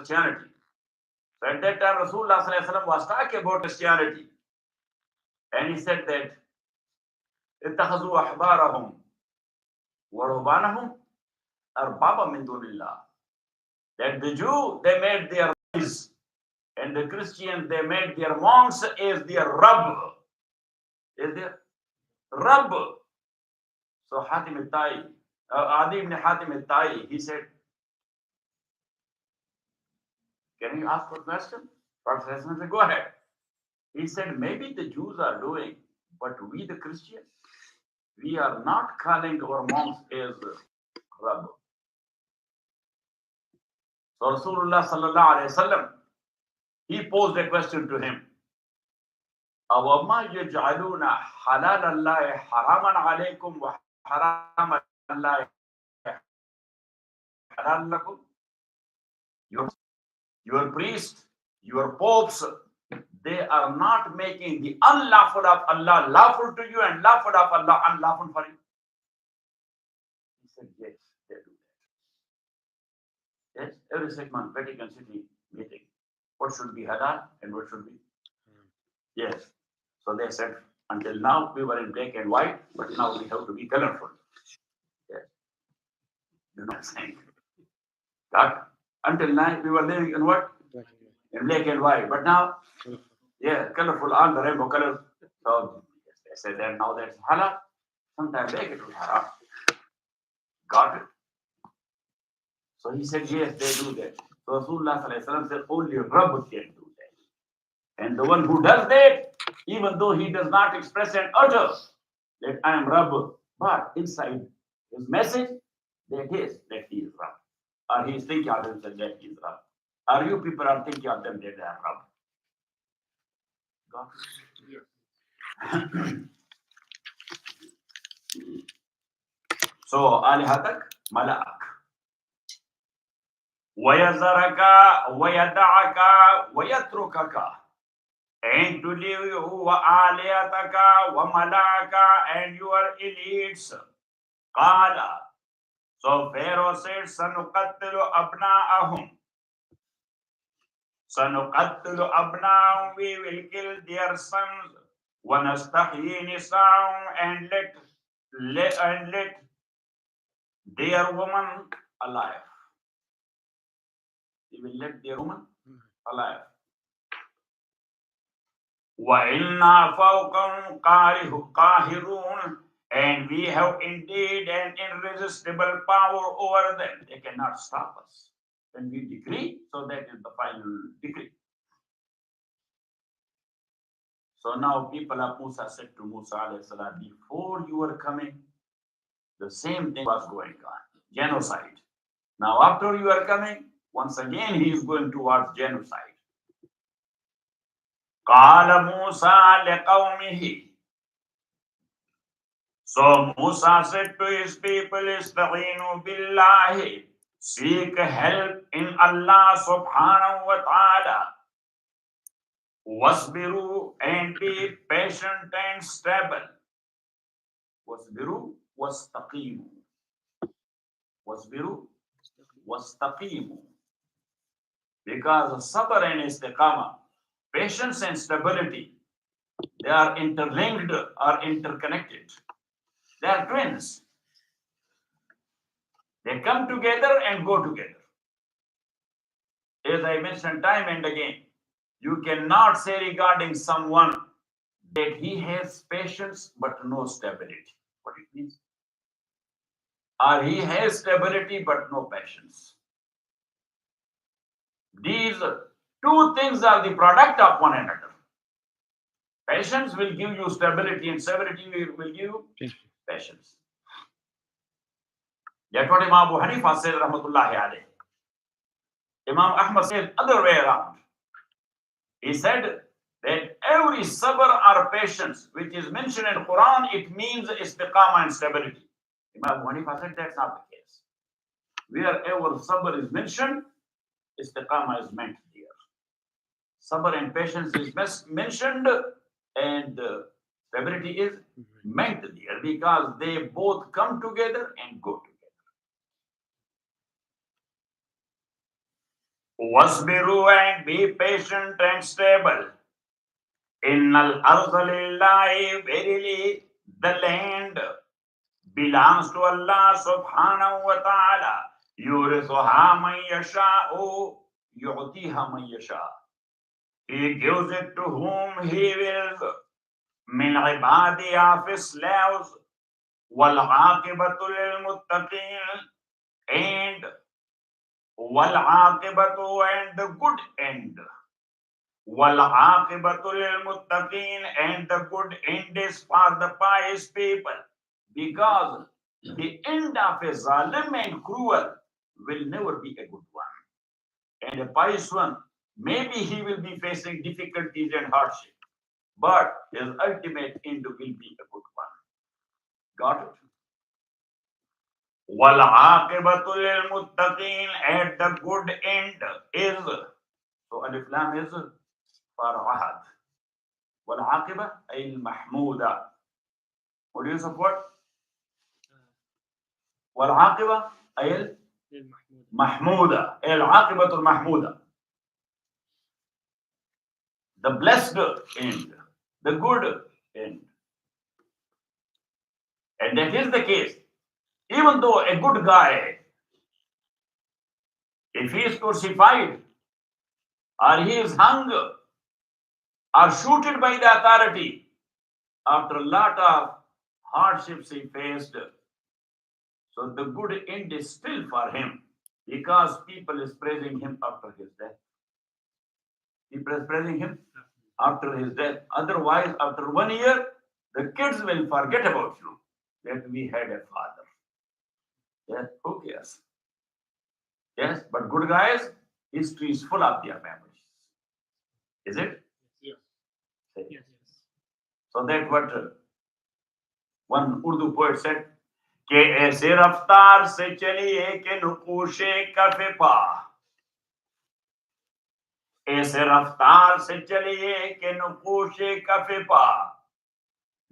Christianity. So at that time, Rasulullah sallallahu alaihi wasallam was talking about Christianity. And he said that, اتخذوا أحبارهم ورهبانهم أربابا من دون الله. That the Jew, they made their rabbis, and the Christian, they made their monks as their Rabb. Is their Rabb. So Hatim al-Tai, Adi ibn Hatim al-Tai, he said, can you ask a question? Prophet said, go ahead. He said, maybe the Jews are doing, but we the Christians, we are not calling our monks as Rabb. So Rasulullah sallallahu alayhi wasallam, he posed a question to him. أَوَمَا يَجْعَلُونَ حَلَالَ اللَّهِ حَرَامًا عَلَيْكُمْ وَحَرَامَ اللَّهِ حَلَالًا لَكُمْ. Your priests, your popes, they are not making the unlawful of Allah lawful to you and lawful of Allah unlawful for you. He said, yes, they do that. Yes, every 6 months, Vatican City meeting. What should be halal and what should be? Yes. So they said, until now we were in black and white, but now we have to be colorful. Yes. You know what I'm saying? That, until now we were living in what? In black and white. But now, yeah, colorful, all the rainbow colors. So yes, they said that now that's halal. Sometimes they get to haram. Got it? So he said, yes, they do that. So Rasulullah sallallahu alaihi wasallam said, only Rabb can do that. And the one who does that, even though he does not express and utter that I am Rabb, but inside his message, that is that he is Rabb. Or he is thinking of himself that he is Rabb. Or you people are thinking of them that they are Rabb. Got it? So, alihatak mala'ak. وَيَذَرَكَ وَيَدَعَكَ وَيَتْرُكَكَ. And to leave you وَآلِيَتَكَ وَمَلَاكَ and your elites. قَالَ. So Pharaoh said, سَنُقَتِّلُ أَبْنَاءَهُمْ. سَنُقَتِّلُ أَبْنَاءَهُمْ. We will kill their sons. وَنَسْتَحْيِي نِسَاءَهُمْ and let their woman alive. He will let their woman alive. وَإِنَّا فَوْقَهُمْ قَاهِرُونَ. And we have indeed an irresistible power over them. They cannot stop us. When we decree, so that is the final decree. So now people of Musa said to Musa alayhi salam, before you were coming, the same thing was going on. Genocide. Now after you are coming, once again he is going towards genocide. قَالَ مُوسَى لِقَوْمِهِ. So Musa said to his people, إِسْتَعِينُوا بِاللَّهِ. Seek help in Allah subhanahu wa ta'ala. وَاصْبِرُوا and be patient and stable. وَاصْبِرُوا وَاسْتَقِيمُوا. وَاصْبِرُوا وَاسْتَقِيمُوا. Because sabr and istiqamah, patience and stability, they are interlinked or interconnected. They are twins. They come together and go together. As I mentioned time and again, you cannot say regarding someone that he has patience but no stability. What it means? Or he has stability but no patience. These two things are the product of one another. Patience will give you stability and stability will give you patience. That's what Imam Abu Hanifa said, rahmatullahi alayhi. Imam Ahmad said other way around. He said that every sabr or patience which is mentioned in Quran, it means istiqamah and stability. Imam Abu Hanifa said that's not the case. Wherever sabr is mentioned, istiqamah is meant here. Sabr and patience is mentioned and stability is meant there because they both come together and go together. Wasbiru, and be patient and stable. Innal arda lillahi, verily the land belongs to Allah subhanahu wa ta'ala. Yurithuha man yasha'u, yu'tiha man yasha'. He gives it to whom he wills. Min ibadi of his slaves. Wal aqibatu lil muttaqin, and wal aqibatu, and the good end. Wal aqibatu lil muttaqin, and the good end is for the pious people. Because the end of a zalim and cruel will never be a good one. And a pious one, maybe he will be facing difficulties and hardship, but his ultimate end will be a good one. Got it? Wal aqibatu lil muttaqin, and the good end is, so alif lam is for ahad. Wal aqiba ay al mahmuda. What do you support? Wal aqiba ay al mahmuda. Al aqibatu al mahmuda. The blessed end, the good end. And that is the case. Even though a good guy, if he is crucified, or he is hung, or shooted by the authority, after a lot of hardships he faced, so the good end is still for him, because people is praising him after his death. People is praising him after his death. Otherwise, after 1 year, the kids will forget about you, that we had a father. Yes, who cares? Yes, but good guys, history is full of their memories. Is it? Yes. Say. Yes. So that's what one Urdu poet said, कि ऐसे रफ्तार से चलिए कि नुकूशे कफे पा, ऐसे रफ्तार से चलिए कि नुकूशे कफे पा,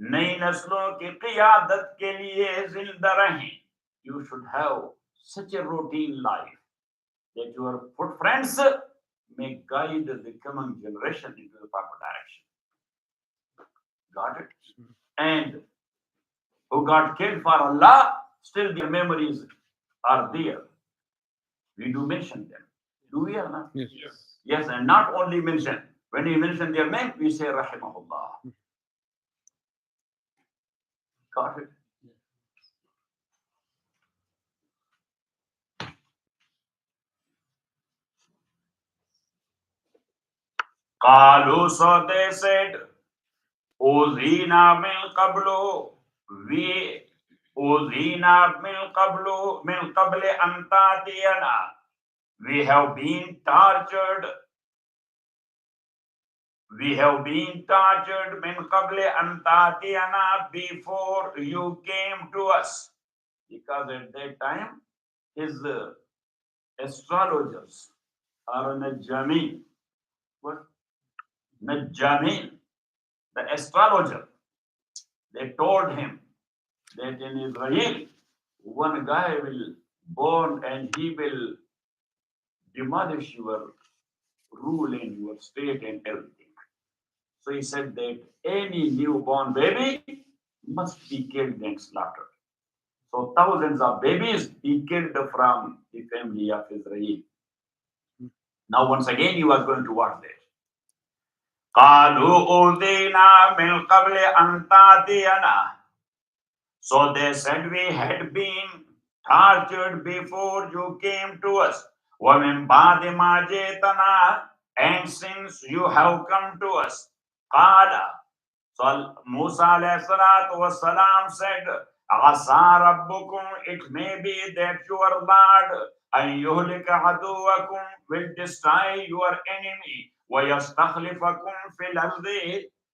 नई नस्लों की क़ियादत के लिए जिंदा रहें. You should have such a routine life that your footprints may guide the coming generation into the proper direction. Got it? And who got killed for Allah, still their memories are there. We do mention them. Do we or not? Yes. Yes, and not only mention. When we mention their name, we say Rahimahullah. Got it? Qalu, so they said, Uzina min qablu, we Uzina min qabli antatiyana. We have been tortured. We have been tortured min qabli antatiyana, before you came to us. Because at that time, his astrologers are Najjamin. What? Najjamin, the astrologer. They told him that in Israel, one guy will born and he will demolish your rule in your state and everything. So he said that any newborn baby must be killed and slaughtered. So thousands of babies he killed from the family of Israel. Now once again he was going to watch that. قالوا أوذينا من قبل أن تأتينا. So they said we had been tortured before you came to us. وَمِن بَعْدِ مَا جِئْتَنَا, and since you have come to us. قال, so Musa alayhi salatu wasalam said, عَسَى رَبُّكُمْ, it may be that your Lord أَن يُهْلِكَ عَدُوَّكُمْ, will destroy your enemy. وَيَسْتَخْلِفَكُمْ فِي الْأَرْضِ,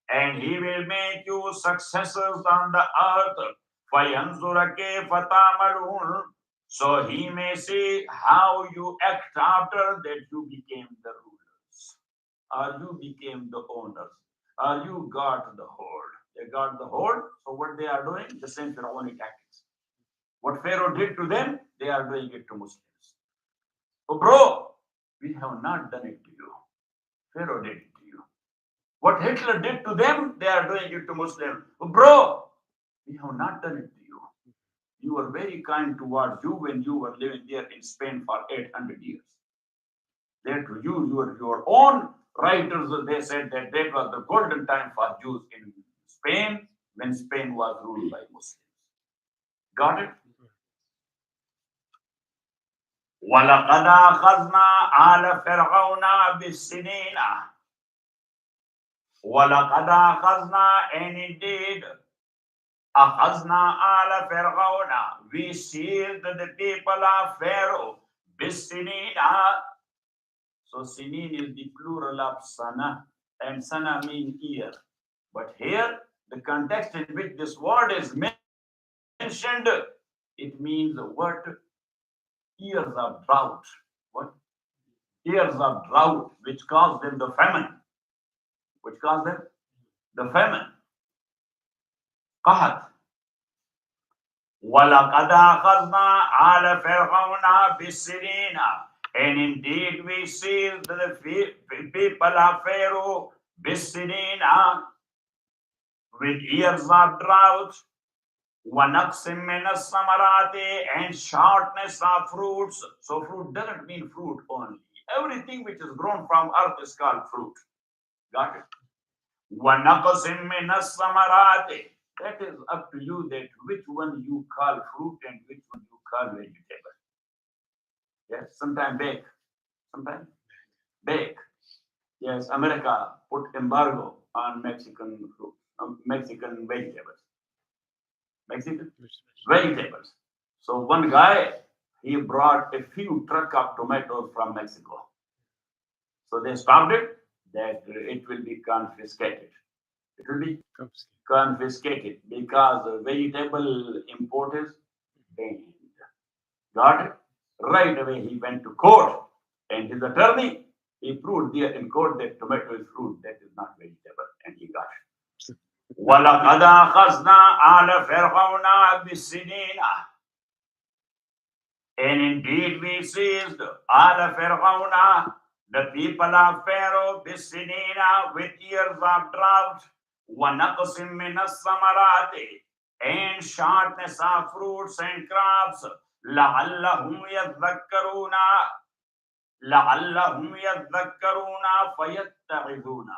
and he will make you successors on the earth. فَيَنْظُرَ كَيْفَ تَعْمَلُونَ, so he may see how you act after that you became the rulers, or you became the owners, or you got the hold. They got the hold, so what they are doing? The same Pharaonic tactics. What Pharaoh did to them, they are doing it to Muslims. So bro, We have not done it to you. Pharaoh did it to you. What Hitler did to them, they are doing it to Muslims. Bro, we have not done it to you. You were very kind towards you when you were living there in Spain for 800 years. There to you, your own writers, they said that was the golden time for Jews in Spain when Spain was ruled by Muslims. Got it? وَلَقَدْ أَخَذْنَا آلَ فِرْعَوْنَ بِالسِّنِينَ وَلَقَدْ أَخَذْنَا, and indeed أَخَذْنَا آلَ فِرْعَوْنَ, we seized the people of Pharaoh بِالسِّنِينَ. So sinin is the plural of sana, and sana means ear. But here, the context in which this word is mentioned, it means what? Years of drought. What? Years of drought, which caused them the famine. Which caused them the famine. Qahat. وَلَقَدْ أَخَذْنَا آلَ فِرْعَوْنَ بِالسِّنِينَ, and indeed we seized the people of Pharaoh بِالسِّنِينَ, with years of drought. وَنَقْصٍ مِّنَ الثَّمَرَاتِ, and shortness of fruits. So fruit doesn't mean fruit only. Everything which is grown from earth is called fruit. Got it? وَنَقْصٍ مِّنَ الثَّمَرَاتِ, that is up to you that which one you call fruit and which one you call vegetable. Yes, sometimes bake, sometimes bake. Yes, America put embargo on Mexican fruit, Mexican vegetables. Mexican vegetables. So one guy, he brought a few truck of tomatoes from Mexico. So they stopped it, that it will be confiscated. It will be confiscated because vegetable import is banned. Got it? Right away he went to court, and his attorney, he proved there in court that tomato is fruit, that is not vegetable, and he got it. وَلَقَدْ أَخَذْنَا آلَ فِرْعَوْنَ بِالسِّنِينَ, and indeed we seized آلَ فِرْعَوْنَ, the people of Pharaoh بِالسِّنِينَ, with years of drought. وَنَقْصٍ مِّنَ الثَّمَرَاتِ, and shortness of fruits and crops. لَعَلَّهُمْ يَذَّكَّرُونَ, لَعَلَّهُمْ يَذَّكَّرُونَ فَيَتَّعِظُونَ,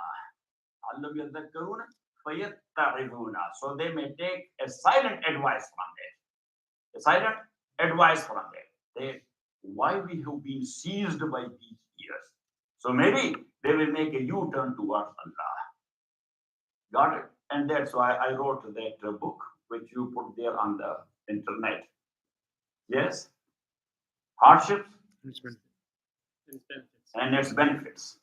لَعَلَّهُمْ يَذَّكَّرُونَ فَيَتَّعِظُونَ, so they may take a silent advice from that. A silent advice from that. That why we have been seized by these years. So maybe they will make a U-turn towards Allah. Got it? And that's why I wrote that book, which you put there on the internet. Yes? Hardships and its benefits.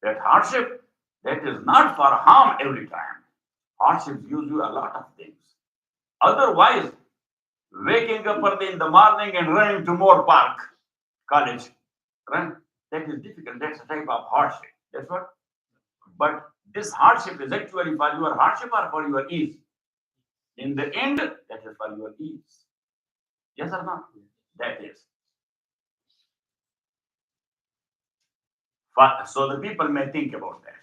That hardship, that is not for harm every time. Hardships gives you a lot of things. Otherwise, waking up early in the morning and running to Moore Park College, right? That is difficult. That's a type of hardship. That's what. But this hardship is actually for your hardship or for your ease. In the end, that is for your ease. Yes or not? That is. So the people may think about that.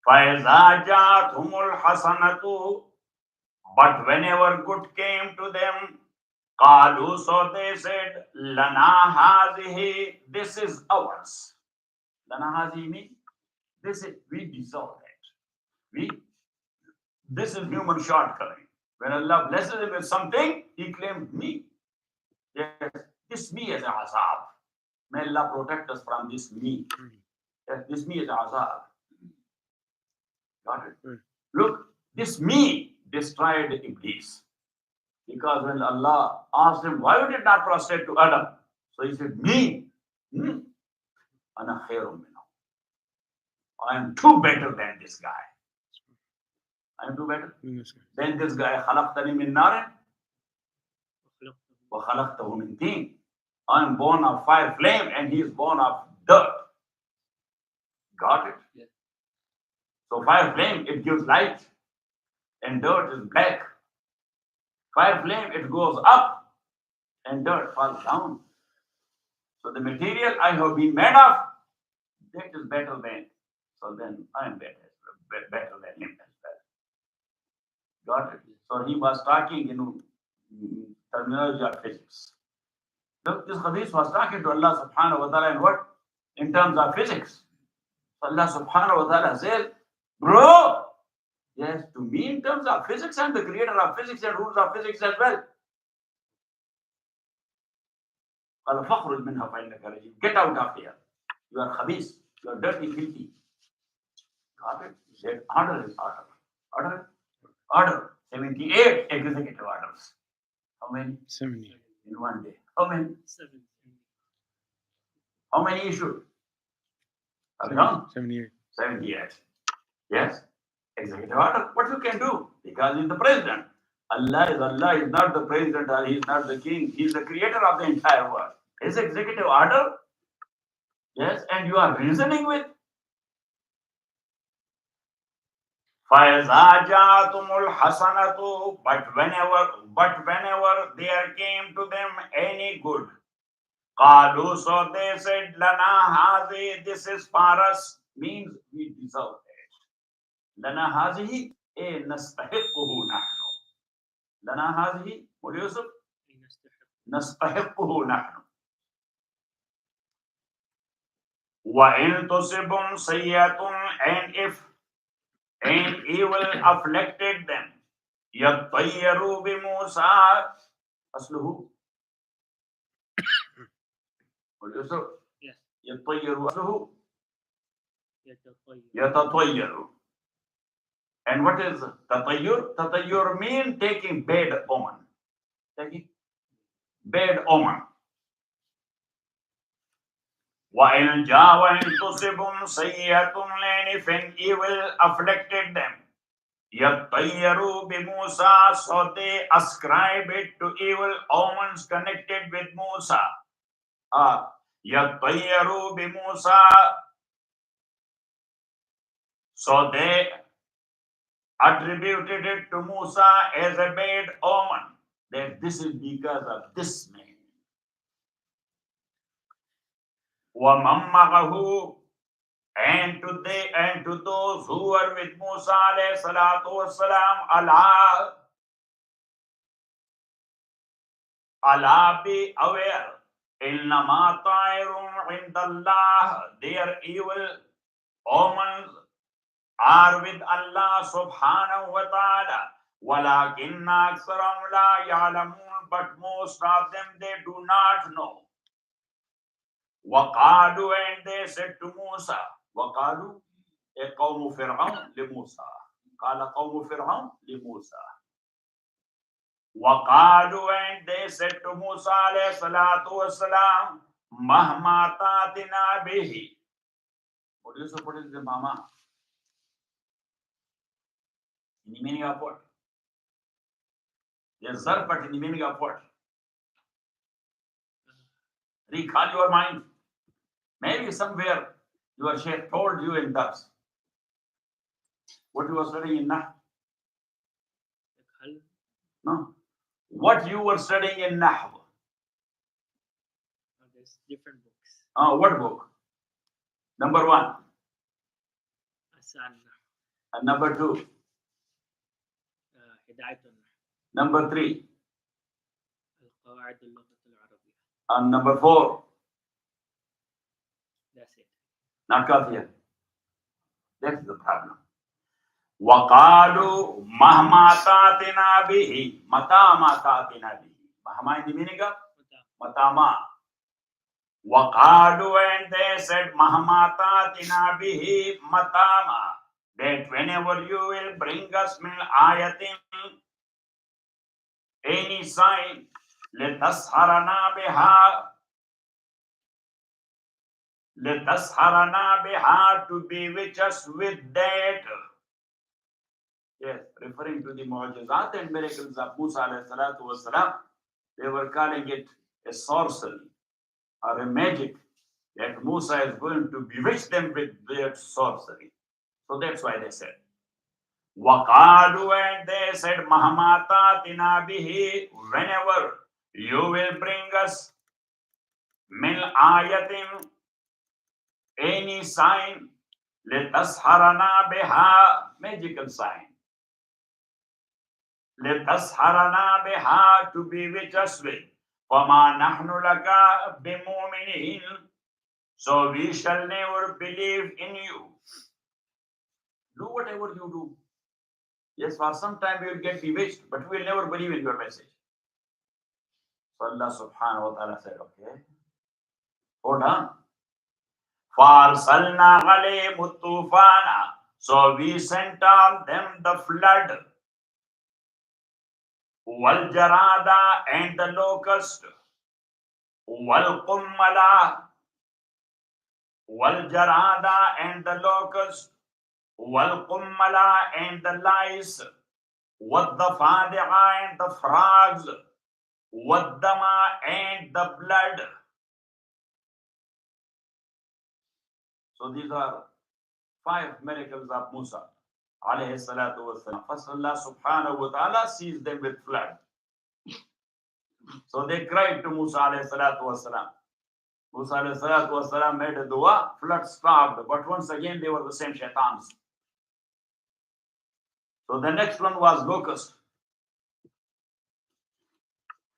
فَإِذَا جَاءَتْهُمُ الْحَسَنَةُ, but whenever good came to them, قَالُوا, so they said, لَنَا هَذِهِ, this is ours. لَنَا هَذِهِ means, this is, we deserve that. This is human shortcoming. When Allah blesses him with something, he claims me. Yes, this me is a azab. May Allah protect us from this me. Yes, this me is a azab. Got it? Look, this me destroyed Iblis. Because when Allah asked him, why you did not prostrate to Adam? So he said, me? Ana khairun minhu. I am too better than this guy. I am too better than this guy. خَلَقْتَنِي مِن نَارٍ وَخَلَقْتَهُ مِن طِينٍ. I am born of fire flame and he is born of dirt. Got it? Yes. So fire flame, it gives light, and dirt is black. Fire flame, it goes up, and dirt falls down. So the material I have been made of, that is better than. So then I am better than him as well. Got it? So he was talking in terminology of physics. Look, this hadith was talking to Allah subhanahu wa ta'ala in what? In terms of physics. So Allah subhanahu wa ta'ala says, bro, yes, to me in terms of physics, and the creator of physics and rules of physics as well. Get out of here. You are khabis. You are dirty, filthy. Got it? He said, order is order. Order? Order. 78 executive orders. How many? 70. In one day. How many? 7. How many issued? Have you done? 78. 78. Yes. Executive order. What you can do? Because he's the president. Allah is not the president or he is not the king. He is the creator of the entire world. His executive order. Yes. And you are reasoning with. فَإِذَا جَاءَتْهُمُ الْحَسَنَةُ But whenever there came to them any good, قَالُوا So they said, لَنَا هَذِهِ This is for us, means we deserve it. لَنَا هَذِهِ نَسْتَحِقُّهُ نَحْنُ لَنَا هَذِهِ What do you say? نَسْتَحِقُّهُ نَحْنُ وَإِن تُصِبْهُمْ سَيِّئَةٌ And if an evil afflicted them, يَطَّيَّرُوا بِمُوسَى أصله What do you say? Yes. يَطَّيَّرُوا أصله يتطير. يَتَطَيَّرُوا And what is tatayyur? Tatayyur means taking bad omen. Taking bad omen. وَإِنْ تُصِبْهُمْ سَيِّئَةٌ And if an evil afflicted them, يَطَّيَّرُوا بِمُوسَى So they ascribe it to evil omens connected with Musa. يَطَّيَّرُوا بِمُوسَى So they attributed it to Musa as a bad omen. That this is because of this man. وَمَن مَّعَهُ And to those who were with Musa alayhi salatu wasalam, Allah be aware. إِنَّمَا طَائِرٌ عِنْدَ اللَّهِ Their evil omens are with Allah subhanahu wa ta'ala. وَلَكِنَّ أَكْثَرَهُمْ لَا يَعْلَمُونَ But most of them, they do not know. وَقَالُوا And they said to Musa, وَقَالُوا قَوْمُ فِرْعَوْنَ لِمُوسَى قَالَ قَوْمُ فِرْعَوْنَ لِمُوسَى وَقَالُوا And they said to Musa alayhi salatu wasalam, مَهْمَا تَأْتِنَا بِهِ What do you say? What is the mama? In the meaning of what? Yes, sir, but in the meaning of what? Recall your mind. Maybe somewhere your sheikh told you in Dars. What you were studying in Nah? No. What you were studying in Nahw? There's different books. What book? Number 1. Asan. And number 2. Hidayatun. Number 3. Al-Qawaid al-Lughat al-Arabiyyah. And number 4. That's it. Not Kafir. That's the problem. وَقَالُوا مَهْمَا تَأْتِنَا بِهِ مَتَى مَا تَأْتِنَا بِهِ Mahma in the meaning of? Matama. وَقَالُوا And they said مَهْمَا تَأْتِنَا بِهِ matama. That whenever you will bring us min ayatin, any sign, لِتَسْحَرَنَا بِهَا to bewitch us with that. Yes, referring to the mu'jizat and miracles of Musa alayhi salatu wasalam, they were calling it a sorcery or a magic, that Musa is going to bewitch them with their sorcery. So that's why they said. وَقَالُوا And they said, مَهْمَا تَأْتِنَا بِهِ Whenever you will bring us min ayatin, any sign, litasharana biha, magical sign. litasharana biha, to bewitch us with. Wama nahnu laka bimu'minin, so we shall never believe in you. Do whatever you do. Yes, for some time we will get bewitched, but we will never believe in your message. So Allah subhanahu wa ta'ala said, okay, hold on. فَأَرْسَلْنَا عَلَيْهِمُ الطُّوفَانَ, so we sent on them the flood. وَالْجَرَادَ, and the locust. وَالْقُمَّلَ, وَالْجَرَادَ, and the locust. وَالْقُمَّلَ, and the lice. وَالضَّفَادِعَ, and the frogs. وَالدَّمَ, and the blood. So these are 5 miracles of Musa alayhi salatu wasalam. First, Allah subhanahu wa ta'ala sees them with flood. So they cried to Musa alayhi salatu wasalam. Musa alayhi salatu wasalam made a dua, flood stopped, but once again they were the same shaitans. So the next one was locust,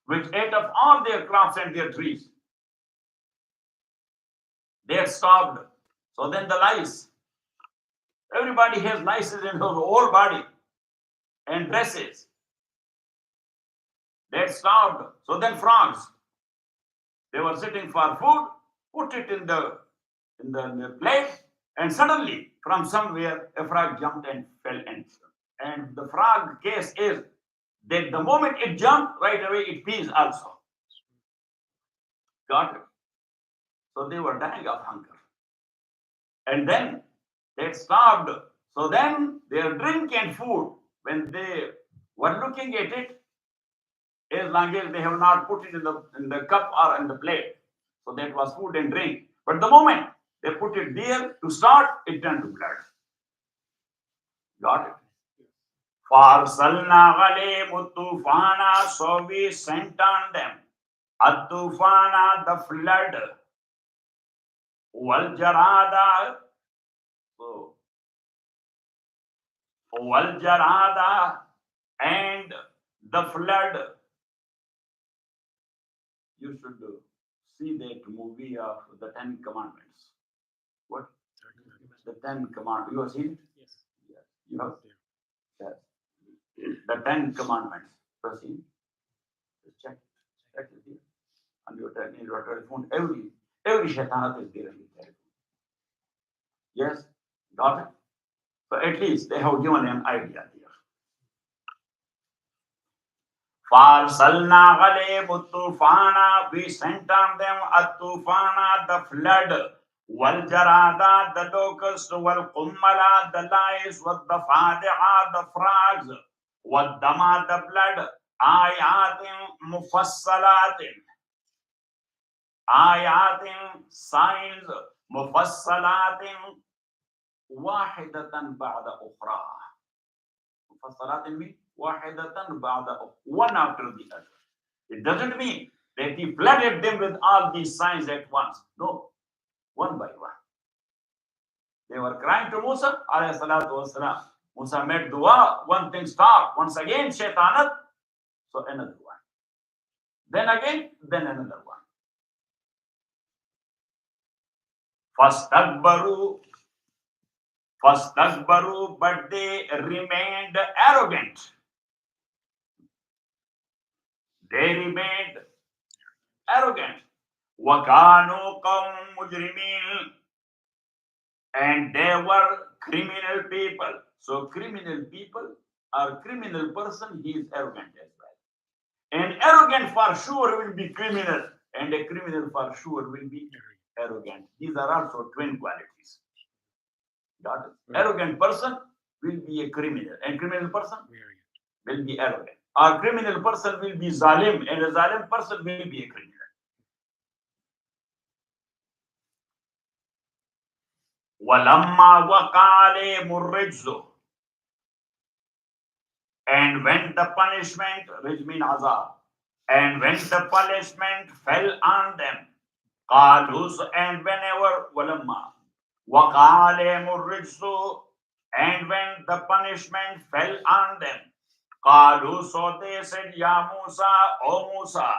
which ate up all their crops and their trees. They had stopped. So then the lice. Everybody has lices in their whole body and dresses. They had stopped. So then frogs. They were sitting for food, put it in the plate, and suddenly from somewhere a frog jumped and fell in. And the frog case is that the moment it jumped, right away it pees also. Got it? So they were dying of hunger. And then they starved. So then their drink and food, when they were looking at it, as long as they have not put it in the cup or in the plate, so that was food and drink. But the moment they put it there to start, it turned to blood. Got it? فَأَرْسَلْنَا عَلَيْهِمُ الطُّوفَانَ, so we sent on them الطُّوفَانَ, the flood. وَالْجَرَادَ, so وَالْجَرَادَ, and the flood. You should see that movie of the 10 Commandments. What? The 10 Commandments. You have seen it? Yes. Yes. You have? Yes. The 10 Commandments. You have seen it? Just check it here. On your telephone. Every shaitanat is there in your telephone. Yes? Got it? So at least they have given an idea here. فَأَرْسَلْنَا عَلَيْهِمُ الطُّوفَانَ, we sent on them الطُّوفَانَ, the flood. وَالْجَرَادَ, the locust. وَالْقُمَّلَ, the lice. وَالضَّفَادِعَ, the frogs. وَالدَّمَ, the blood. آيَاتٍ مُفَصَّلَاتٍ, آيَاتٍ, signs. مُفَصَّلَاتٍ, واحدة بعد أخرى. مفصلات mean واحدة بعد أخرى, one after the other. It doesn't mean that he flooded them with all these signs at once. No, one by one. They were crying to Musa alayhi salatu wasalam. Musa made dua, one thing stopped. Once again, shaitanat, so another one. Then again, then another one. فَاسْتَكْبَرُوا, but they remained arrogant. They remained arrogant. وَكَانُوا قَوْمٌ مُجْرِمِينَ, and they were criminal people. So criminal people or criminal person, he is arrogant as well. And arrogant for sure will be criminal, and a criminal for sure will be arrogant. These are also twin qualities. Got it? Right. Arrogant person will be a criminal, and criminal person will be arrogant. A criminal person will be zalim, and a zalim person will be a criminal. وَلَمَّا وَقَعَ عَلَيْهِمُ الرِّجْزُ, and when the punishment, rijz mean azab, and when the punishment fell on them, And whenever walamma waqalehum rijsu, and when the punishment fell on them, qalu, so they said, Ya Musa, O Musa,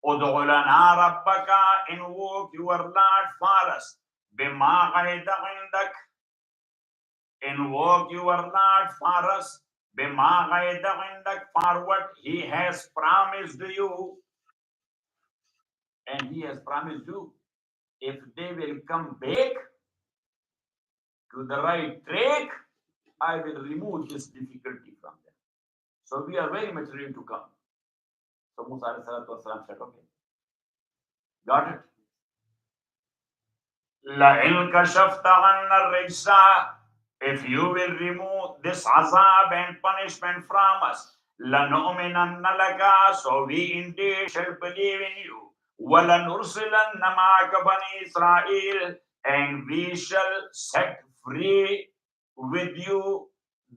ud'u lana rabbaka, invoke your Lord for us, bima ghayda indak, invoke your Lord for us, bima ghayda indak, for what he has promised you, and he has promised you, if they will come back to the right track, I will remove this difficulty from them. So we are very much ready to come. So Musa alayhi salatu wasalam said, okay, got it. لَإِنْ كَشَفْتَ عَنَّا الرِّجْسَ, if you will remove this azab and punishment from us, لَنُؤْمِنَنَّ لَكَ, so we indeed shall believe in you. وَلَنُرْسِلَنَّ مَعَكَ بَنِي إِسْرَائِيلَ, and we shall set free with you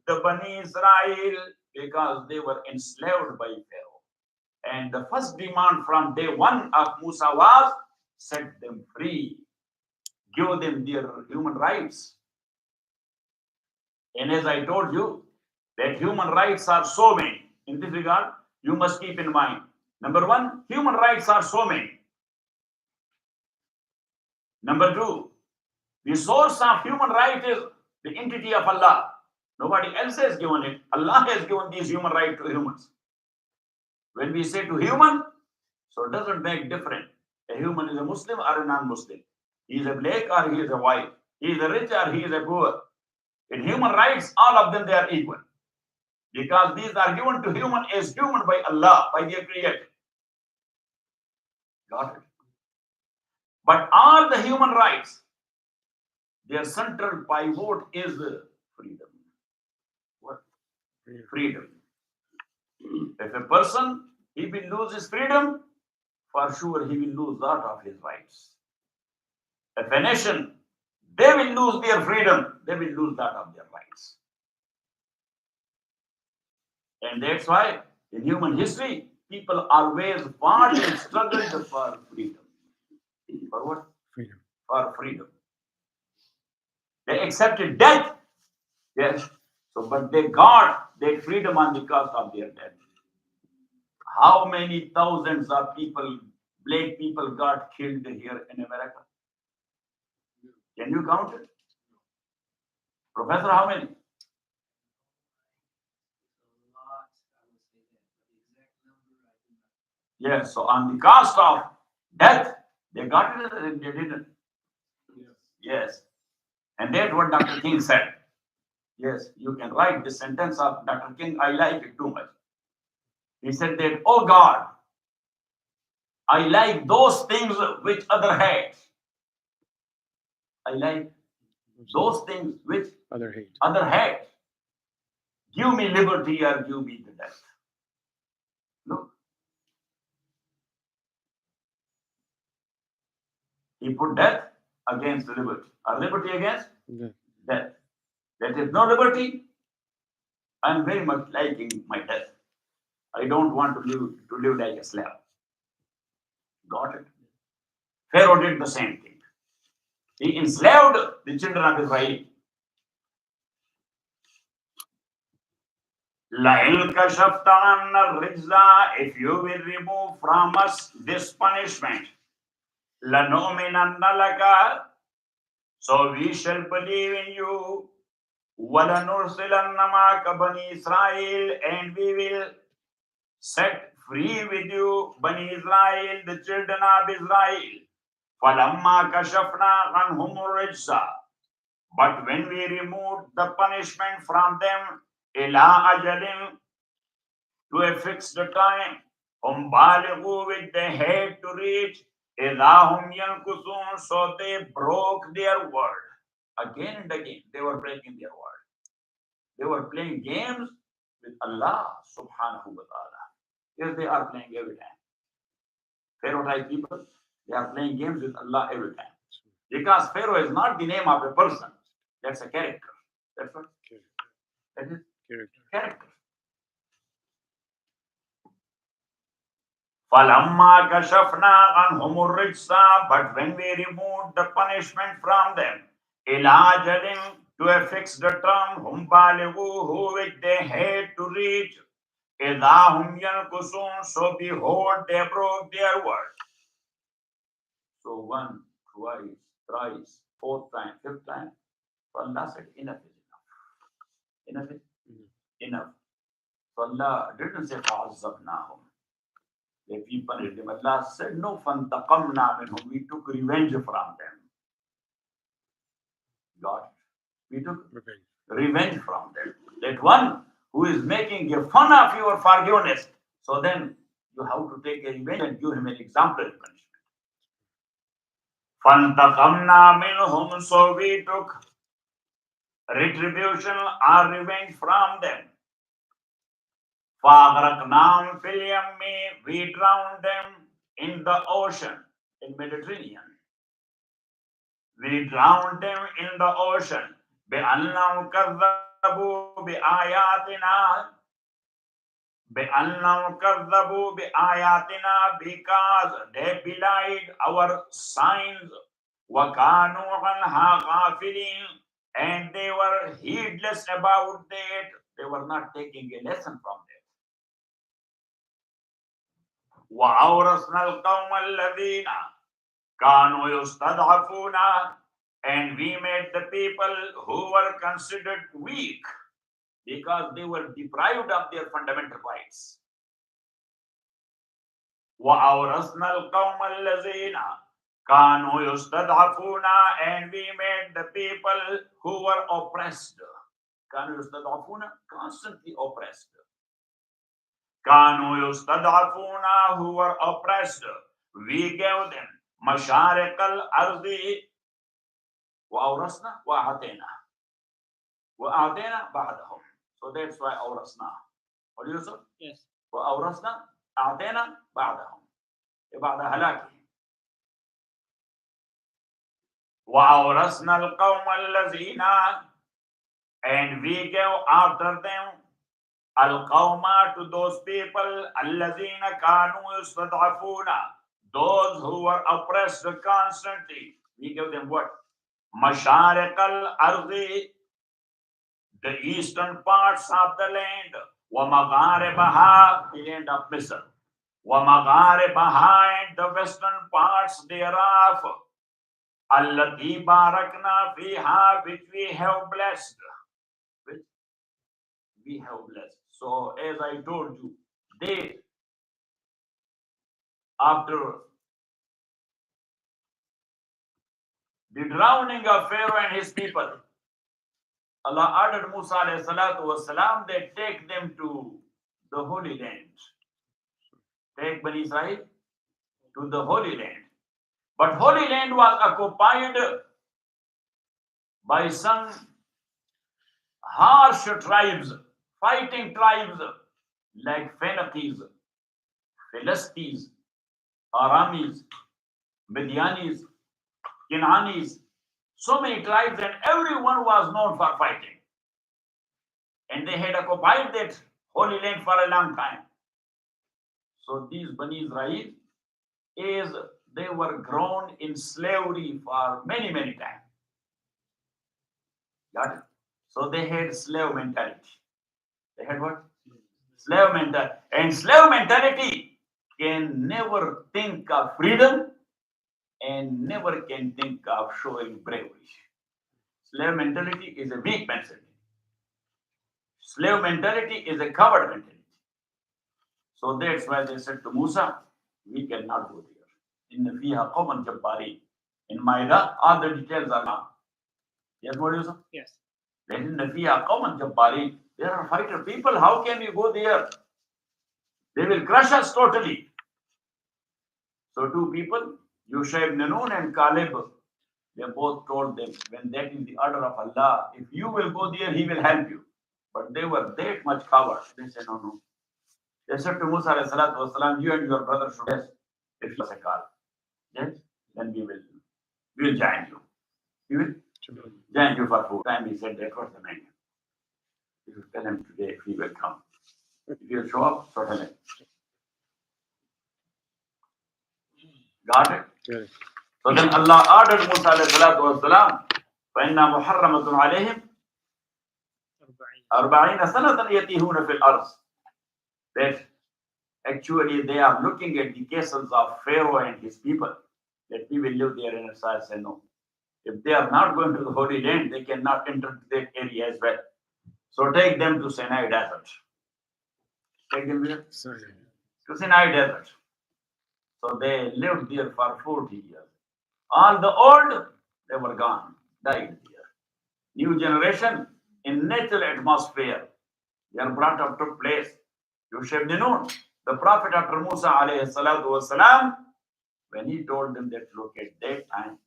the Bani Israel, because they were enslaved by Pharaoh. And the first demand from day one of Musa was, set them free. Give them their human rights. And as I told you, that human rights are so many. In this regard, you must keep in mind. Number one, human rights are so many. Number two, the source of human right is the entity of Allah. Nobody else has given it. Allah has given these human rights to humans. When we say to human, so it doesn't make difference. A human is a Muslim or a non-Muslim. He is a black or he is a white. He is a rich or he is a poor. In human rights, all of them, they are equal. Because these are given to human as human by Allah, by their creator. Got it? But all the human rights, their central pivot is freedom. What? Freedom. If a person, he will lose his freedom, for sure he will lose that of his rights. If a nation, they will lose their freedom, they will lose that of their rights. And that's why in human history, people always fought and struggled for freedom. For what? Freedom. For freedom. They accepted death. Yes. So, but they got their freedom on the cost of their death. How many thousands of people, black people, got killed here in America? Can you count it? Professor, how many? Yes, so on the cost of death, they got it and they didn't. Yes. And that's what Dr. King said. Yes, you can write the sentence of Dr. King. I like it too much. He said that, oh God, I like those things which other hates. I like those things which Other hate. other hate. Give me liberty or give me the death. Look. He put death against liberty. Or liberty against death. There is no liberty. I'm very much liking my death. I don't want to live like a slave. Got it? Pharaoh did the same thing. He enslaved the children of Israel. لَإِنْ كَشَفْتَ عَنَّا الرِّجْزَ, if you will remove from us this punishment, لَنُؤْمِنَنَّ لَكَ, so we shall believe in you. وَلَنُرْسِلَنَّ مَعَكَ بَنِي إِسْرَائِيلَ, and we will set free with you Bani Israel, the children of Israel. فَلَمَّا كَشَفْنَا عَنْهُمُ الرِّجْسَ, but when we removed the punishment from them, إِلَىٰ أَجَلٍ, to a fixed time, هُمْ بَالِغُوا, which they had to reach, إِذَا هُمْ يَنْكُثُونَ, so they broke their word. Again and again, they were breaking their word. They were playing games with Allah subhanahu wa ta'ala. Yes, they are playing every time. Pharaoh type people, they are playing games with Allah every time. Because Pharaoh is not the name of a person. That's a character. That's what? That is character. فَلَمَّا كَشَفْنَا عَنْهُمُ الرِّجْسَ, but when we removed the punishment from them, إِلَىٰ أَجَلٍ, to a fixed term, هُمْ بَالِغُوهُ, which they had to reach, إِذَا هُمْ يَنْكُثُونَ, so behold, they broke their word. So one, twice, thrice, fourth time, fifth time, so Allah said, enough is enough. Enough is enough. So Allah didn't say, فَعَذَّبْنَاهُمْ, if we punished them. Allah said, no, فَانْتَقَمْنَا مِنْهُمْ, we took revenge from them. God, we took revenge from them. That one who is making a fun of your forgiveness, so then you have to take a revenge and give him an exemplary punishment. فَانْتَقَمْنَا مِنْهُمْ, so we took retribution or revenge from them. فَأَغْرَقْنَاهُمْ فِي الْيَمِّ, we drowned them in the ocean, in Mediterranean. We drowned them in the ocean. بِأَنَّهُمْ كَذَّبُوا بِآيَاتِنَا, بِأَنَّهُمْ كَذَّبُوا بِآيَاتِنَا, because they belied our signs. وَكَانُوا عَنْهَا غَافِلِينَ, and they were heedless about that. They were not taking a lesson from that. وَأَوْرَثْنَا الْقَوْمَ الَّذِينَ كَانُوا يُسْتَضْعَفُونَ, and we made the people who were considered weak because they were deprived of their fundamental rights. وَأَوْرَثْنَا الْقَوْمَ الَّذِينَ كَانُوا يُسْتَضْعَفُونَ, and we made the people who were oppressed. كَانُوا يُسْتَضْعَفُونَ, constantly oppressed. كَانُوا يُسْتَضْعَفُونَ, who were oppressed. We gave them مَشَارِقَ الْأَرْضِ وَأَوْرَثْنَا وَأَعْطَيْنَا. وَأَعْطَيْنَا بَعْدَهُمْ. So that's why أَوْرَثْنَا. What do you say? Yes. وَأَوْرَثْنَا أَعْطَيْنَا بَعْدَهُم, بعد هلاكهم. وَأَوْرَثْنَا الْقَوْمَ الَّذِينَ, and we gave after them al-qawma, to those people, الَّذِينَ كَانُوا يُسْتَضْعَفُونَ, those who were oppressed constantly. We gave them what? مَشَارِقَ الْأَرْضِ, the eastern parts of the land. وَمَغَارِبَهَا, the land of Misr. وَمَغَارِبَهَا, and the western parts thereof. الَّتِي بَارَكْنَا فِيهَا, which we have blessed. Which we have blessed. So as I told you, they, after the drowning of Pharaoh and his people, Allah ordered Musa alayhi salatu wasalam, they take them to the Holy Land. Take Bani Israel to the Holy Land. But Holy Land was occupied by some harsh tribes, fighting tribes like Phoenicians, Philistines, Aramis, Midianis, Canaanites, so many tribes, and everyone was known for fighting. And they had occupied that Holy Land for a long time. So these Bani Israel, is they were grown in slavery for many, many times. Got it? So they had slave mentality. They had what? Slave mentality. And slave mentality can never think of freedom and never can think of showing bravery. Slave mentality is a weak mentality. Slave mentality is a coward mentality. So that's why they said to Musa, we cannot go there. In the fiha qawman jabbari. In Maida, all the details are now. Yes, what do you say? Yes. Then in the fiha qawman jabbari, there are fighter people. How can we go there? They will crush us totally. So two people, Yusha ibn Nun and Caleb, they both told them, when that is the order of Allah, if you will go there, He will help you. But they were that much covered. They said, no, no. They said to Musa alayhi salatu wasalam, you and your brother should, yes, if you say call, yes, then we will join you. We will join you for food. Time he said that was the menu. You should tell him today if he will come. If he will show up, so tell him. Got it? Good. So then Allah ordered Musa alayhi salatu wasalam, فَإِنَّا مُحَرَّمَةٌ عَلَيْهِمْ 40. 40 سَنَةً يَتِيهُونَ فِي الْأَرْضِ. That actually they are looking at the cases of Pharaoh and his people, that we will live there, and Israel said no. If they are not going to the Holy Land, they cannot enter that area as well. So take them to Sinai Desert. Take them there Sorry. to Sinai Desert. So they lived there for 40 years. All the old, they were gone, died there. New generation in natural atmosphere, their brought up took place. Yusuf Nun, the prophet after Musa alayhi salatu wasalam, when he told them that look at that time,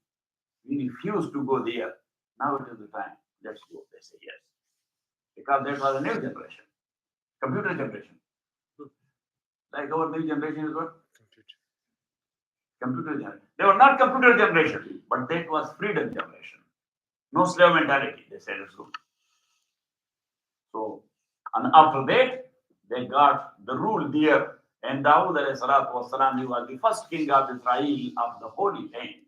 we refused to go there. Now it is the time. Let's go. They say yes. Because that was a new generation, computer generation. Like our new generation is what? Computer generation. They were not computer generation, but that was freedom generation. No slave mentality. They said it's good. So, and after that, they got the rule there. And Dawood alayhi salatu wasalam, he was the first king of Israel of the Holy Land,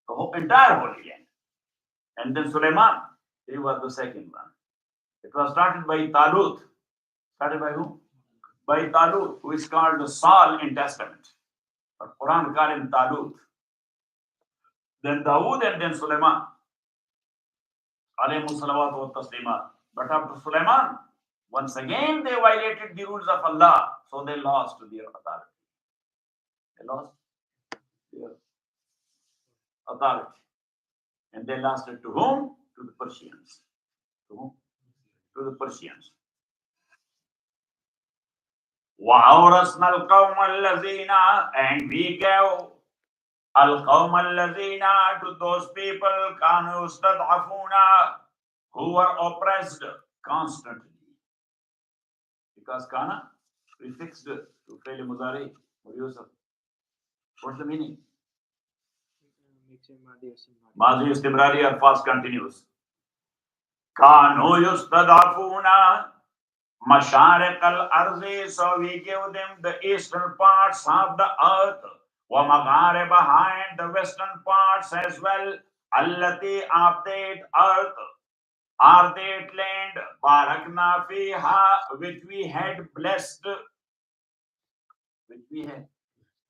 the whole entire Holy Land. And then Suleiman, he was the second one. It was started by Talut. Started by who? By Talut, who is called Saul in Testament. But Quran called him Talut. Then Dawood and then Suleiman. Alayhi salawatu wa taslima. But after Suleiman, once again they violated the rules of Allah, so they lost their authority. They lost their authority. And they lost it to whom? To the Persians. To whom? To the Persians. وَأَوْرَثْنَا الْقَوْمَ الَّذِينَ, and we gave الْقَوْمَ الَّذِينَ to those people كَانُوا يُسْتَضْعَفُونَ, who were oppressed constantly. Because kana prefixed to Fail Muzari or Yusuf. What's the meaning? Mazi istimrari or past continuous. Kanu yustadafuna mashariq al-arzi, so we give them the eastern parts of the earth, wa magharibaha, and the western parts as well. Allati, of that earth, or that land, barakna fiha, which we had blessed, which we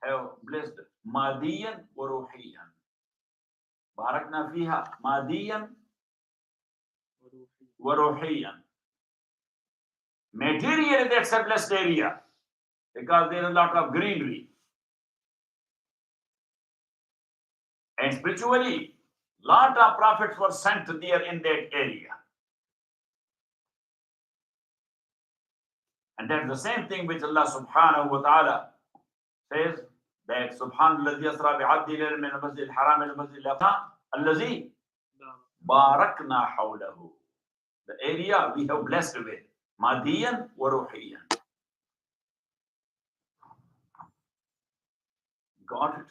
have blessed, madiyan wa ruhiyan. Barakna fiha, madiyan wa ruhiyan. Materially, that's a blessed area because there is a lot of greenery. And spiritually, lot of prophets were sent there in that area. And that's the same thing which Allah subhanahu wa ta'ala says, that subhanalladhi yasra bi'abdi laylan min al-masjid al-haram ila al-masjid al-aqsa allazi barakna hawlahu. The area we have blessed with madiyan wa ruhiyan. Got it?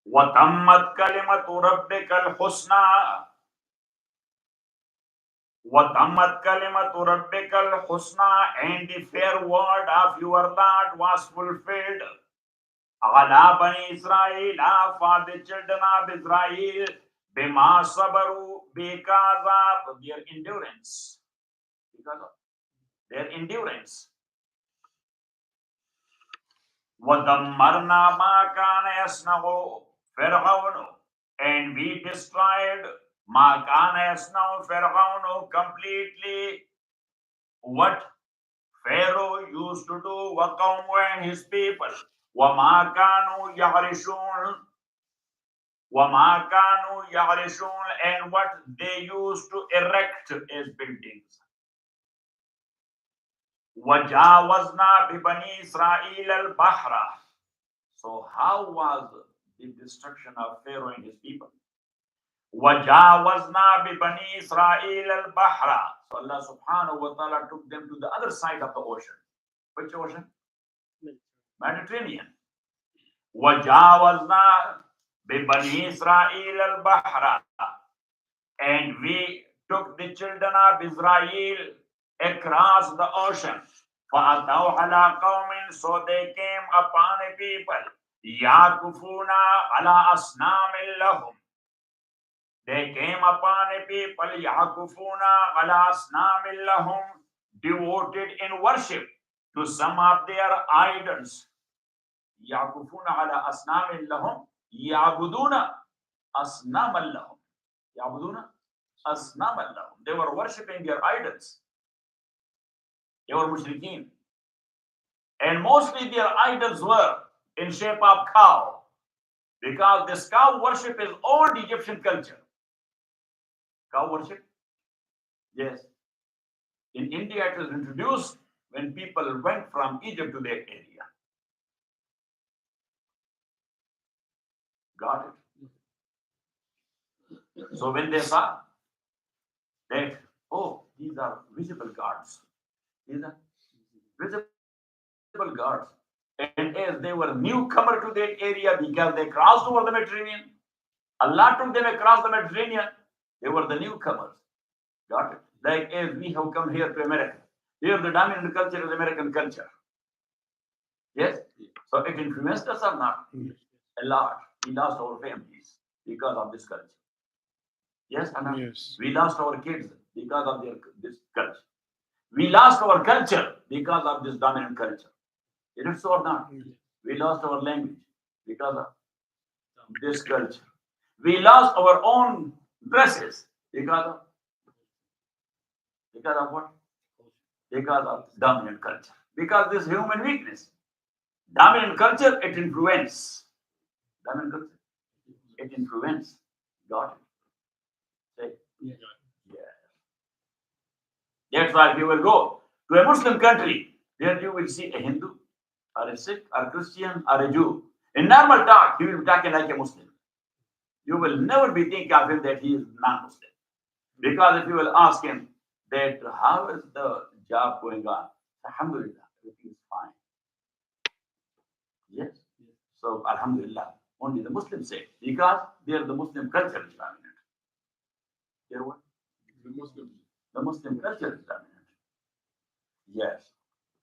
وَتَمَّتْ كَلِمَةُ رَبِّكَ الْحُسْنَى, وَتَمَّتْ كَلِمَةُ رَبِّكَ الْحُسْنَى, and the fair word of your Lord was fulfilled. عَلَى بَنِي إِسْرَائِيلَ, for the children of Israel, بِمَا صَبَرُوا, because of their endurance. Because of their endurance. وَدَمَّرْنَا مَا كَانَ يَصْنَعُ فِرْعَوْنُ, and we destroyed مَا كَانَ يَصْنَعُ فِرْعَوْنُ, completely what Pharaoh used to do, وَقَوْمُهُ, and his people. وَمَا كَانُوا يَعْرِشُونَ, وَمَا كَانُوا يَعْرِشُونَ, and what they used to erect as buildings. وَجَاوَزْنَا بِبَنِي إِسْرَائِيلَ الْبَحْرَ, so how was the destruction of Pharaoh and his people? وَجَاوَزْنَا بِبَنِي إِسْرَائِيلَ الْبَحْرَ, so Allah subhanahu wa ta'ala took them to the other side of the ocean. Which ocean? Mediterranean. وَجَاوَزْنَا بِبَنِي إِسْرَائِيلَ الْبَحْرَ, and we took the children of Israel across the ocean. فَأَتَوْا عَلَى قَوْمٍ, so they came upon a people, يَعْكُفُونَ عَلَى أَصْنَامٍ لَهُمْ. They came upon a people, يَعْكُفُونَ عَلَى أَصْنَامٍ لَهُمْ, devoted in worship to some of their idols. يَعْكُفُونَ عَلَى أَصْنَامٍ لَهُمْ يَعْبُدُونَ أَصْنَامًا لَهُمْ. يَعْبُدُونَ أَصْنَامًا لَهُم. They were worshipping their idols. They were mushrikeen. And mostly their idols were in shape of cow, because this cow worship is old Egyptian culture. Cow worship? Yes. In India, it was introduced when people went from Egypt to that area. Got it? So when they saw that, oh, these are visible gods. These are visible gods. And as they were newcomer to that area because they crossed over the Mediterranean, Allah took them across the Mediterranean. They were the newcomers. Got it? Like as we have come here to America. Here the dominant culture is American culture. Yes? So it influenced us or not? A lot. We lost our families because of this culture. Yes or not? Yes. We lost our kids because of this culture. We lost our culture because of this dominant culture. Is it so or not? We lost our language because of this culture. We lost our own dresses because of what? Because of dominant culture. Because this human weakness. Dominant culture, it influence. Dominant culture, it influence. Got it? Say. Yes. Yeah. That's why if you will go to a Muslim country, there you will see a Hindu, or a Sikh, or a Christian, or a Jew. In normal talk, he will be talking like a Muslim. You will never be thinking of him that he is non-Muslim. Because if you will ask him that how is the job going on? Alhamdulillah, everything is fine. Yes. So Alhamdulillah, only the Muslims say, because there the Muslim culture is dominant. Hear what? The Muslim culture is dominant. Yes.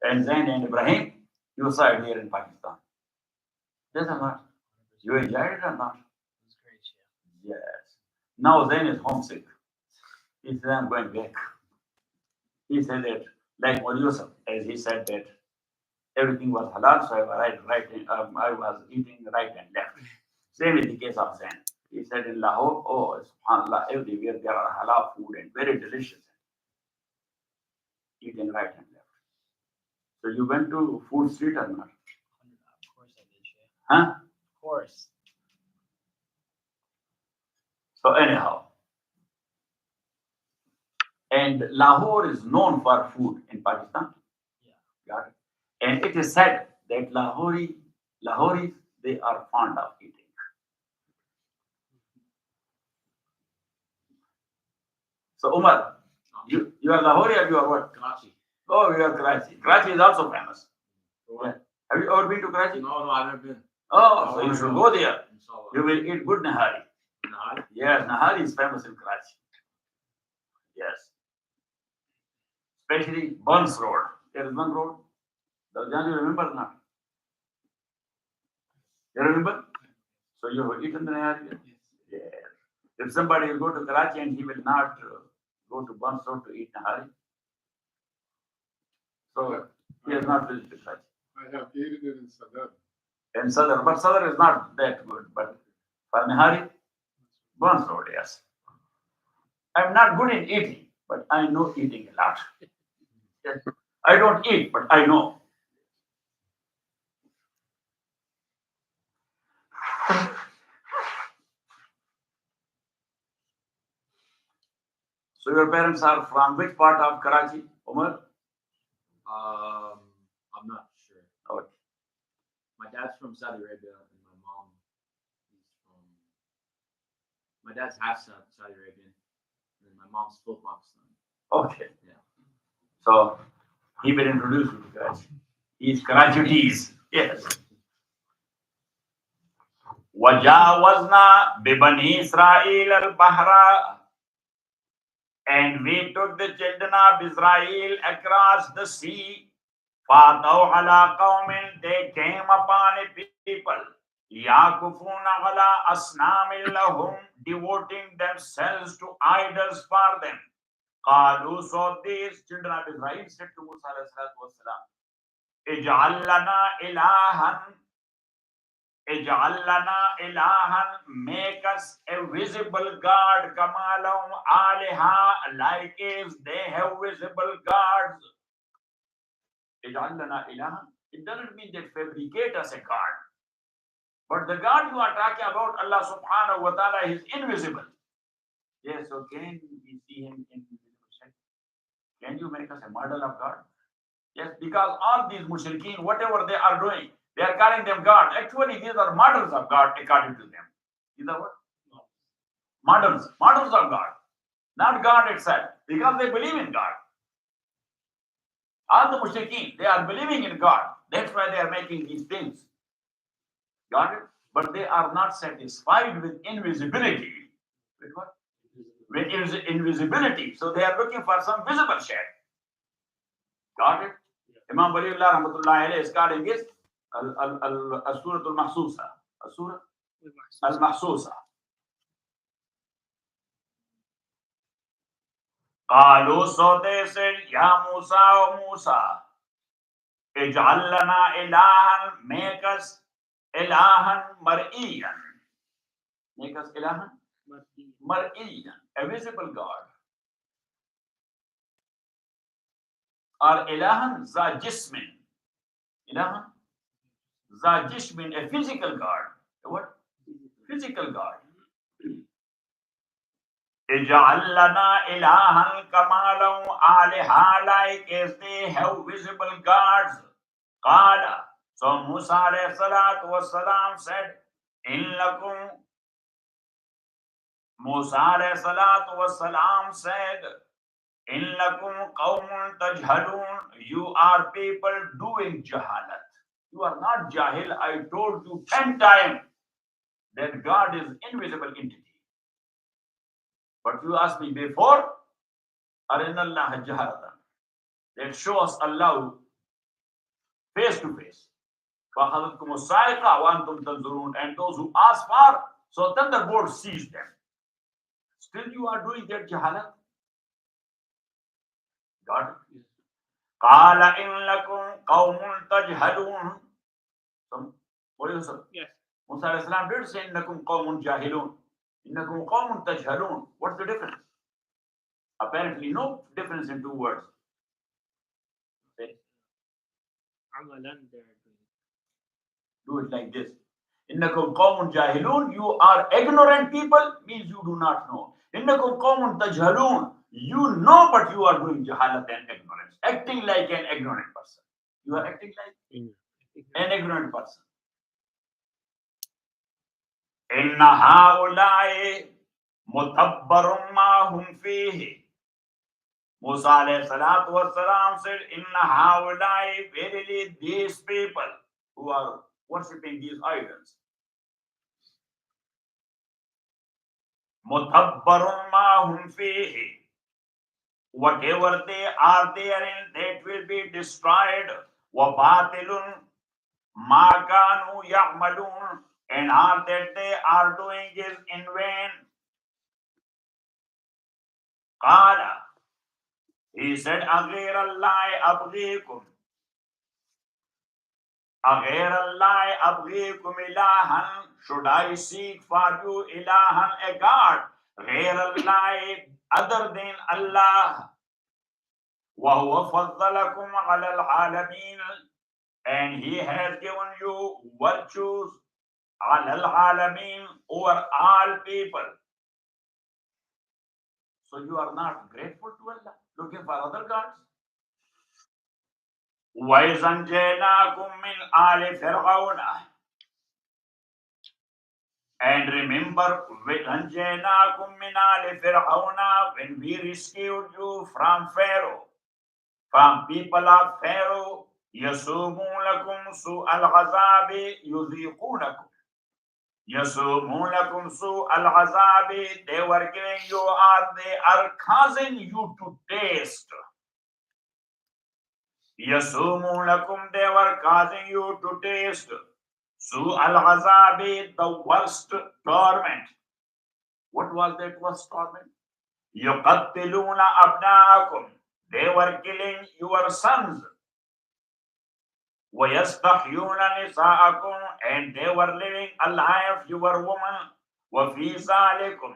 And Zain and Ibrahim, you saw it here in Pakistan. Yes or not? You enjoyed it or not? It's great, yeah. Yes. Now Zain is homesick. He said, I'm going back. He said that, like Modi Yusuf, as he said that everything was halal, so I was eating right and left. Same in the case of Zain. He said in Lahore, oh, subhanAllah, everywhere there are halal food and very delicious. Eating right and left. So you went to food street or not? Of course I did, Shay. Huh? Of course. So anyhow, and Lahore is known for food in Pakistan. Yeah. Got it? And it is said that Lahoris, they are fond of eating. So Umar, you are Lahori or you are what? Karachi. Oh, you are Karachi. Karachi is also famous. Yeah. Have you ever been to Karachi? No, I've never been. Oh, so you should go there. Inshallah. You will eat good Nahari. Nahari? Yes, Nahari is famous in Karachi. Yes. Especially Burns Road. There is one road. Daljan, you remember or not? You remember? So you have eaten the Nahari? Yes. If somebody will go to Karachi and he will not go to Burns Road to eat Nahari, so he has not visited Karachi. I have eaten it in Sadar. And Sadar, but Sadar is not that good. But for Nahari, Burns Road, yes. I'm not good in eating, but I know eating a lot. Yes. I don't eat, but I know. So your parents are from which part of Karachi, Umar? I'm not sure. Okay. My dad's from Saudi Arabia, and my mom is from. My dad's half Saudi Arabian, and my mom's full Pakistan. Okay. Yeah. So he will introduce you to Karachi. He's Karachiese. Yes. وَجَاوَزْنَا بِبَنِي إِسْرَائِيلَ الْبَحْرَ, and we took the children of Israel across the sea. فَأَتَوْا عَلَىٰ قَوْمٍ, they came upon a people, يَعْكُفُونَ عَلَىٰ أَصْنَامٍ لَهُمْ, devoting themselves to idols for them. قَالُوا, so these children of Israel said to Musa alayhi salatu wassalam, اجعل لنا إلها اجعل لنا إلها, make us a visible God, كما لهم آلهة, like as they have visible gods. اجعل لنا إلها, it doesn't mean that fabricate us a God, but the God you are talking about, Allah subhanahu wa ta'ala, is invisible. Yes, so can we see him in invisible shape? Can you make us a model of God? Yes, because all these mushrikeen, whatever they are doing, they are calling them God. Actually, these are models of God according to them. These are what? Models of God, not God itself, because they believe in God. All the mushrikeen, they are believing in God. That's why they are making these things. Got it? But they are not satisfied with invisibility. With what? With invisibility. So they are looking for some visible shape. Got it? Imam Waliullah Rahmatullahi alayhi is calling this Surah Al-Mahsusa. Surah Al-Mahsusa. قالوا, so they said, Ya Musa, O Musa, اجعل لنا إلها, make us إلها مرئيا. Make us إلها مرئيا, a visible God. Or إلها ذا جسم. إلها ذا جسم, a physical God. A what? Physical God. اجعل لنا إلها كما لهم آلهة, like as they have visible gods. قال, so Musa alayhi salatu wassalam said, إن لكم, Musa alayhi salatu wassalam said, إن لكم قوم تجهلون, you are people doing jahalat. You are not jahil. I told you 10 times that God is invisible entity. But you asked me before, أَرِنَ اللَّهَ جَهَرَةً, that shows Allah face to face. فَأَخَذَتْكُمُ الصَّاعِقَةُ وَأَنْتُمْ تَنْظُرُونَ, and those who ask for, so thunderbolt seized them. Still you are doing that jahalat. Got it? قَالَ إِنْ لَكُمْ قَوْمٌ تَجْهَلُونَ. So, what do you say? Yes. Musa alayhi salam did say, إِنَّكُمْ قَوْمٌ جَاهِلُونَ. إِنَّكُمْ قَوْمٌ تَجْهَلُونَ. What's the difference? Apparently no difference in two words. Say. Do it like this. إِنَّكُمْ قَوْمٌ جَاهِلُونَ, you are ignorant people, means you do not know. إِنَّكُمْ قَوْمٌ تَجْهَلُونَ, you know but you are doing jahalat and ignorance. Acting like an ignorant person. You are acting like an ignorant person. إِنَّ هَؤُلَاءِ مُتَبَّرٌ مَا هُمْ فِيهِ. Musa alayhi salatu wassalam said, Inna haulai, verily these people who are worshipping these idols, mutabbarun ma hum fihi, whatever they are therein, that will be destroyed. Wa batilun ma kanu ya'malun, and all that they are doing is in vain. Qala, he said, Aghir Allahi abghikum. Aghir Allahi abghikum ilahan. Should I seek for you ilahan, a God? Ghair Allahi, other than Allah. Wa huwa faddalakum ala al-alamin. And He has given you virtues ala al-alamin, over all people. So you are not grateful to Allah, looking for other gods. وَإِذْ أَنْجَيْنَاكُمْ مِنْ آلِ فِرْعَوْنَ. And remember, وَأَنْجَيْنَاكُمْ مِنْ آلِ فِرْعَوْنَ, when we rescued you from Pharaoh, from people of Pharaoh. يَسُومُونَكُمْ سُوءَ الْعَذَابِ يُذِيقُونَكُمْ. يَسُومُونَكُمْ سُوءَ الْعَذَابِ, they were giving you, or they are causing you to taste Yasumunakum, they were causing you to taste Su al-azabi, the worst torment. What was that worst torment? Yuqattiluna abna'akum, they were killing your sons. وَيَسْتَحْيُونَ نِسَاءَكُمْ, and they were living alive your woman. وَفِي ذَلِكُمْ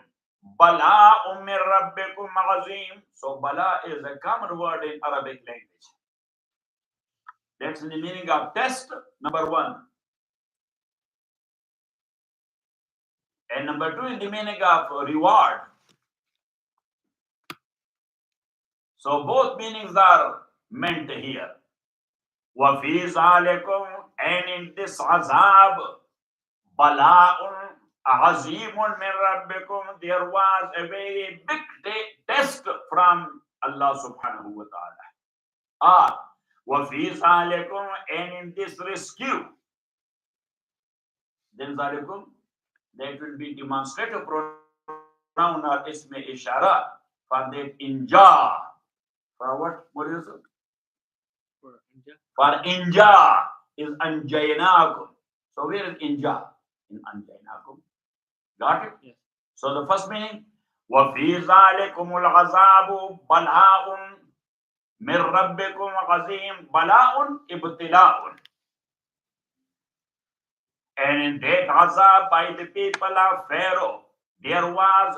بَلَاءٌ مِّن رَبِّكُمْ عَظِيمٌ. So bala is a common word in Arabic language. That's the meaning of test, number one. And number two is the meaning of reward. So both meanings are meant here. وَفِي ذَلِكُمْ, and in this azab, bala'un azimun min rabbikum, there was a very big test from Allah subhanahu wa ta'ala. وَفِي ذَلِكُمْ, and in this rescue. Then ذَلِكُمْ, that will be demonstrative pronoun or isme ishara for that inja. For what? What is it? For inja is anjaynakum. So where is inja? In anjaynakum. Got it? Yes. So the first meaning, وَفِي ذَلِكُمُ الْعَذَابُ بَلَاءٌ مِّن رَبِّكُمْ عَظِيمٌ. بَلَاءٌ ibtila'un. And in that azab by the people of Pharaoh, there was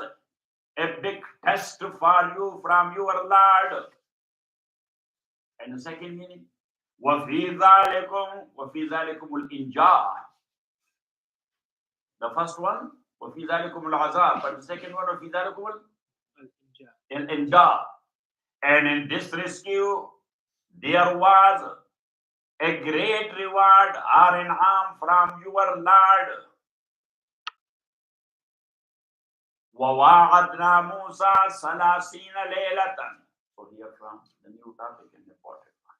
a big test for you from your Lord. And the second meaning, وَفِي ذَلِكُمُ الْإِنْجَاءُ. The first one, وَفِي ذَلِكُمُ الْعَذَابُ. But the second one, وَفِي ذَلِكُمُ الْإِنْجَاءُ. And in this rescue, there was a great reward or in'am from your Lord. وَوَاعَدْنَا مُوسَى 30 لَيْلَةً. So here from the new topic and important one.